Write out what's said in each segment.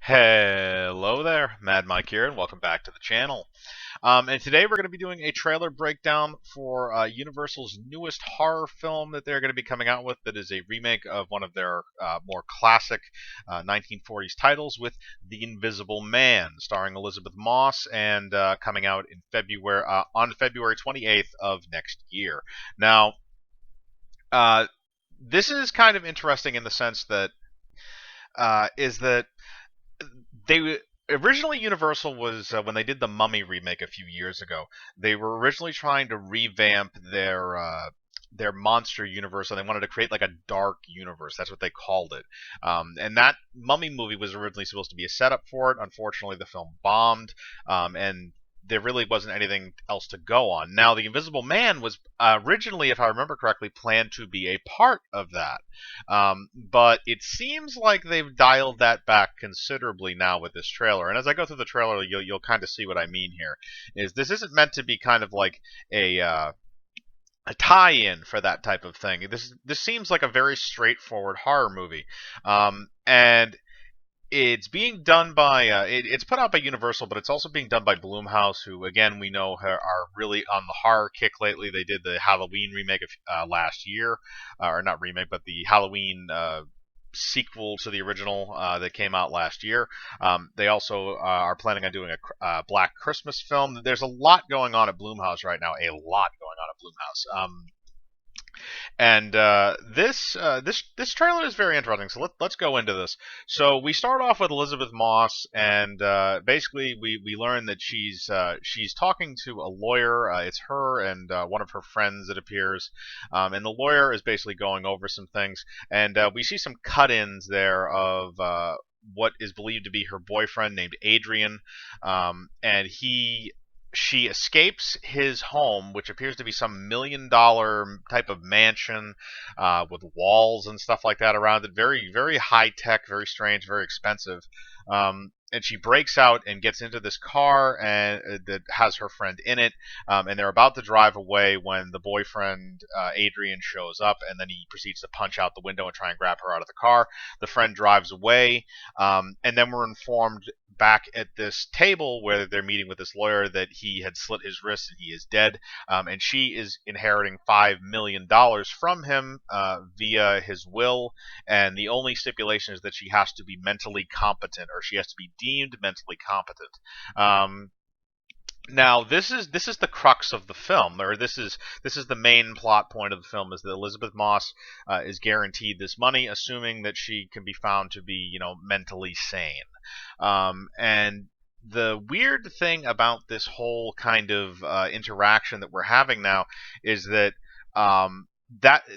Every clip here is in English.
Hello there, Mad Mike here, and welcome back to the channel. And today we're going to be doing a trailer breakdown for Universal's newest horror film that they're going to be coming out with. That is a remake of one of their more classic 1940s titles, with The Invisible Man, starring Elizabeth Moss, and coming out in February on February 28th of next year. Now, uh, this is kind of interesting in the sense that is that they originally Universal was when they did the Mummy remake a few years ago. They were originally trying to revamp their monster universe, and they wanted to create like a dark universe. That's what they called it. And that Mummy movie was originally supposed to be a setup for it. Unfortunately, the film bombed, and there really wasn't anything else to go on. Now, The Invisible Man was originally, if I remember correctly, planned to be a part of that. But it seems like they've dialed that back considerably now with this trailer. And as I go through the trailer, you'll kind of see what I mean here. Is this isn't meant to be kind of like a tie-in for that type of thing. This seems like a very straightforward horror movie, and it's being done by it's put out by Universal, but it's also being done by Blumhouse, who again we know are really on the horror kick lately. They did the Halloween remake of last year, or not remake, but the Halloween sequel to the original that came out last year. They also are planning on doing a Black Christmas film. There's a lot going on at Blumhouse right now. A lot going on at Blumhouse. And this trailer is very interesting. So let's go into this. So we start off with Elizabeth Moss, and basically we learn that she's talking to a lawyer. It's her and one of her friends, it appears, and the lawyer is basically going over some things, and we see some cut-ins there of. What is believed to be her boyfriend named Adrian, and she escapes his home, which appears to be some $1 million type of mansion with walls and stuff like that around it. Very, very high tech, very strange, very expensive. And she breaks out and gets into this car and that has her friend in it. And they're about to drive away when the boyfriend Adrian shows up, and then he proceeds to punch out the window and try and grab her out of the car. The friend drives away, and then we're informed back at this table where they're meeting with this lawyer that he had slit his wrist and he is dead, and she is inheriting $5 million from him via his will, and the only stipulation is that she has to be mentally competent, or she has to be deemed mentally competent. Now, this is the crux of the film, or this is the main plot point of the film, is that Elizabeth Moss is guaranteed this money, assuming that she can be found to be, mentally sane. And the weird thing about this whole kind of interaction that we're having now is that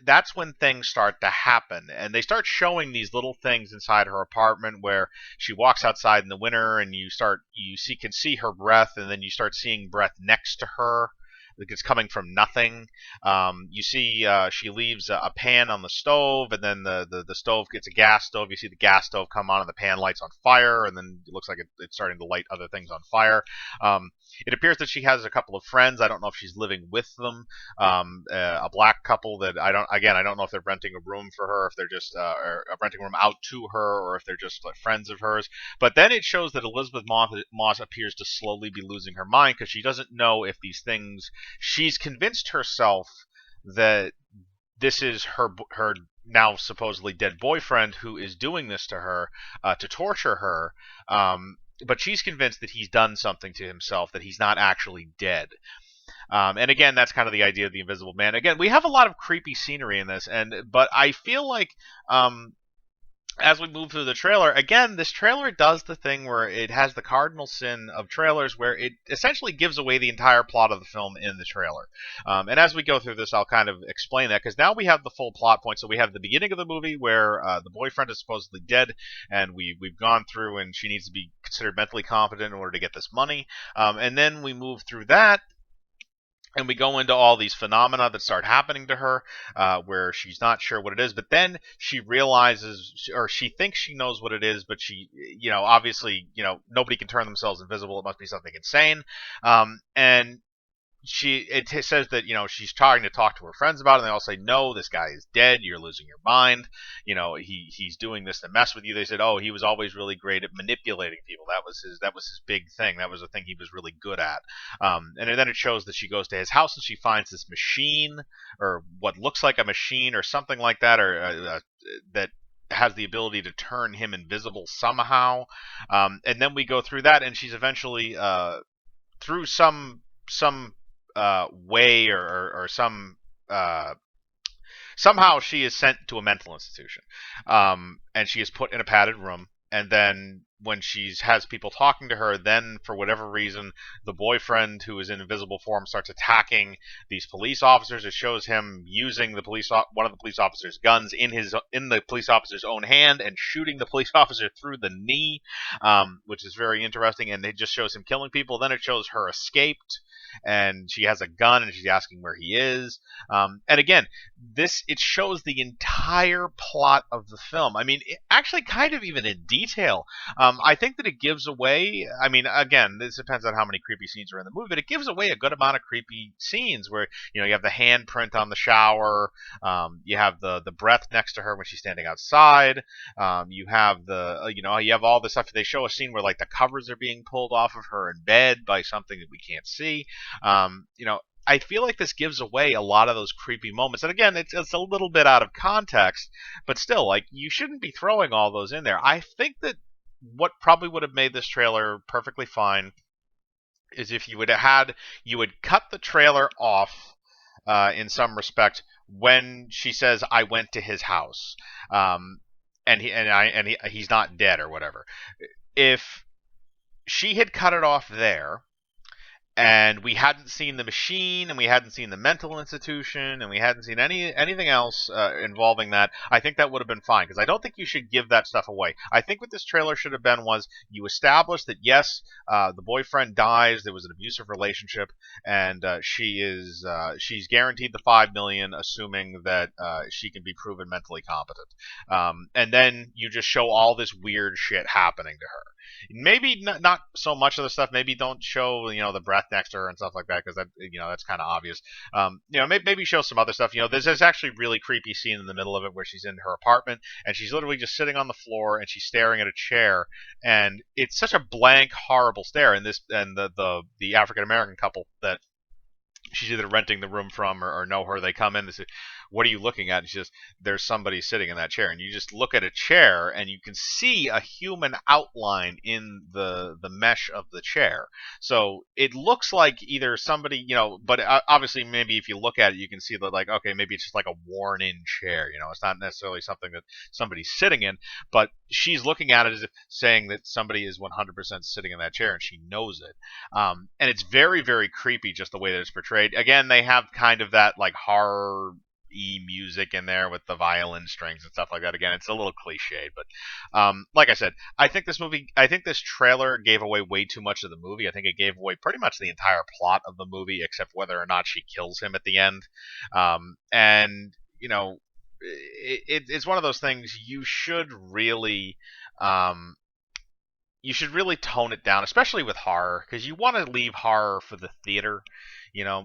that's when things start to happen, and they start showing these little things inside her apartment where she walks outside in the winter, and can see her breath, and then you start seeing breath next to her it's coming from nothing. You see she leaves a pan on the stove, and then the stove gets a gas stove. You see the gas stove come on, and the pan lights on fire, and then it looks like it's starting to light other things on fire. It appears that she has a couple of friends. I don't know if she's living with them. A black couple that I don't know if they're renting a room for her, if they're just or renting a room out to her, or if they're just like friends of hers. But then it shows that Elizabeth Moss appears to slowly be losing her mind, because she doesn't know if these things. She's convinced herself that this is her now supposedly dead boyfriend who is doing this to her to torture her. But she's convinced that he's done something to himself, that he's not actually dead. And again, that's kind of the idea of the Invisible Man. Again, we have a lot of creepy scenery in this, but I feel like as we move through the trailer, again, this trailer does the thing where it has the cardinal sin of trailers, where it essentially gives away the entire plot of the film in the trailer. And as we go through this, I'll kind of explain that, because now we have the full plot point. So we have the beginning of the movie where the boyfriend is supposedly dead, and we've gone through, and she needs to be considered mentally competent in order to get this money. And then we move through that, and we go into all these phenomena that start happening to her, where she's not sure what it is, but then she realizes, or she thinks she knows what it is, but she, obviously, nobody can turn themselves invisible. It must be something insane. And says that she's trying to talk to her friends about it, and they all say, no, this guy is dead, you're losing your mind, he's doing this to mess with you. They said, oh, he was always really great at manipulating people. That was his big thing. That was the thing he was really good at. And then it shows that she goes to his house and she finds this machine, or what looks like a machine or something like that, or that has the ability to turn him invisible somehow. And then we go through that, and she's eventually through some way, or some somehow she is sent to a mental institution, and she is put in a padded room. And then when she has people talking to her, then for whatever reason, the boyfriend who is in invisible form starts attacking these police officers. It shows him using one of the police officers' guns in the police officer's own hand and shooting the police officer through the knee, which is very interesting. And it just shows him killing people. Then it shows her escaped, and she has a gun, and she's asking where he is. And again, it shows the entire plot of the film. I mean, actually, kind of even in detail. I think that it gives away. I mean, again, this depends on how many creepy scenes are in the movie, but it gives away a good amount of creepy scenes where you have the handprint on the shower, you have the breath next to her when she's standing outside, you have you have all this stuff. They show a scene where like the covers are being pulled off of her in bed by something that we can't see. I feel like this gives away a lot of those creepy moments. And again, it's a little bit out of context, but still, like, you shouldn't be throwing all those in there. I think that what probably would have made this trailer perfectly fine is if you would cut the trailer off in some respect when she says, "I went to his house," and he's not dead or whatever. If she had cut it off there, and we hadn't seen the machine, and we hadn't seen the mental institution, and we hadn't seen anything else involving that, I think that would have been fine, because I don't think you should give that stuff away. I think what this trailer should have been was, you established that yes, the boyfriend dies, there was an abusive relationship, and she's guaranteed the $5 million, assuming that she can be proven mentally competent. And then you just show all this weird shit happening to her. Maybe not so much of the stuff. Maybe don't show the breath next to her and stuff like that, because that's kind of obvious. Maybe show some other stuff. There's actually really creepy scene in the middle of it where she's in her apartment and she's literally just sitting on the floor and she's staring at a chair, and it's such a blank, horrible stare. And the African American couple that she's either renting the room from or know her, they come in, they say, "What are you looking at?" And she says, "There's somebody sitting in that chair." And you just look at a chair and you can see a human outline in the mesh of the chair. So it looks like either somebody, but obviously maybe if you look at it, you can see that, like, okay, maybe it's just like a worn in chair. It's not necessarily something that somebody's sitting in, but she's looking at it as if saying that somebody is 100% sitting in that chair, and she knows it. And it's very, very creepy just the way that it's portrayed. Again, they have kind of that like horror music in there with the violin strings and stuff like that. Again, it's a little cliched, but like I said, I think this trailer gave away way too much of the movie. I think it gave away pretty much the entire plot of the movie, except whether or not she kills him at the end. And it's one of those things you should really tone it down, especially with horror, because you want to leave horror for the theater.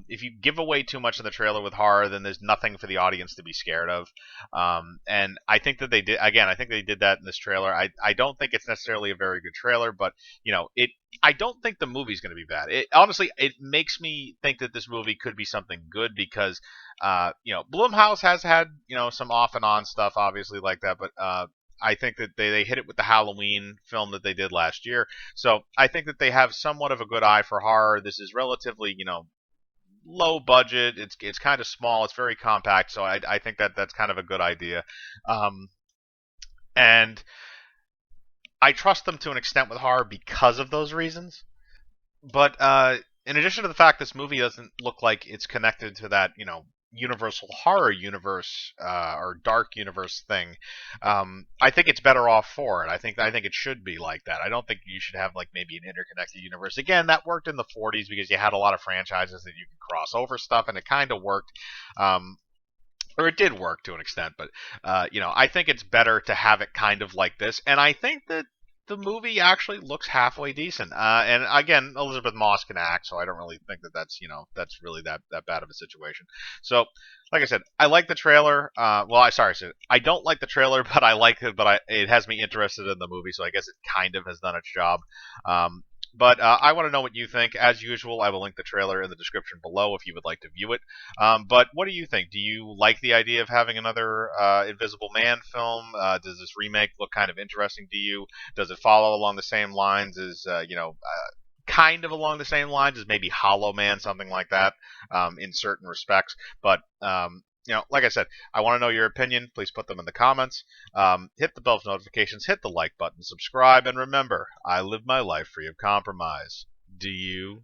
If you give away too much in the trailer with horror, then there's nothing for the audience to be scared of. And I think that they did. Again, I think they did that in this trailer. I don't think it's necessarily a very good trailer, but I don't think the movie's going to be bad. Honestly, it makes me think that this movie could be something good, because Blumhouse has had some off and on stuff, obviously, like that, but I think that they hit it with the Halloween film that they did last year. So I think that they have somewhat of a good eye for horror. This is relatively, low budget. It's kind of small. It's very compact. So I think that's kind of a good idea. And I trust them to an extent with horror because of those reasons. But in addition to the fact this movie doesn't look like it's connected to that, Universal horror universe or dark universe thing, I think it's better off for it. I think it should be like that. I don't think you should have like maybe an interconnected universe. Again, that worked in the 40s because you had a lot of franchises that you could cross over stuff, and it kind of worked. Or it did work to an extent, but I think it's better to have it kind of like this, and I think that the movie actually looks halfway decent. And again, Elizabeth Moss can act, so I don't really think that that's really that bad of a situation. So, like I said, I like the trailer. I don't like the trailer, but I like it. But it has me interested in the movie, so I guess it kind of has done its job. But I want to know what you think. As usual, I will link the trailer in the description below if you would like to view it. But what do you think? Do you like the idea of having another Invisible Man film? Does this remake look kind of interesting to you? Does it follow along the same lines as, kind of along the same lines as maybe Hollow Man, something like that, in certain respects? But like I said, I want to know your opinion. Please put them in the comments. Hit the bell for notifications, hit the like button, subscribe, and remember, I live my life free of compromise. Do you?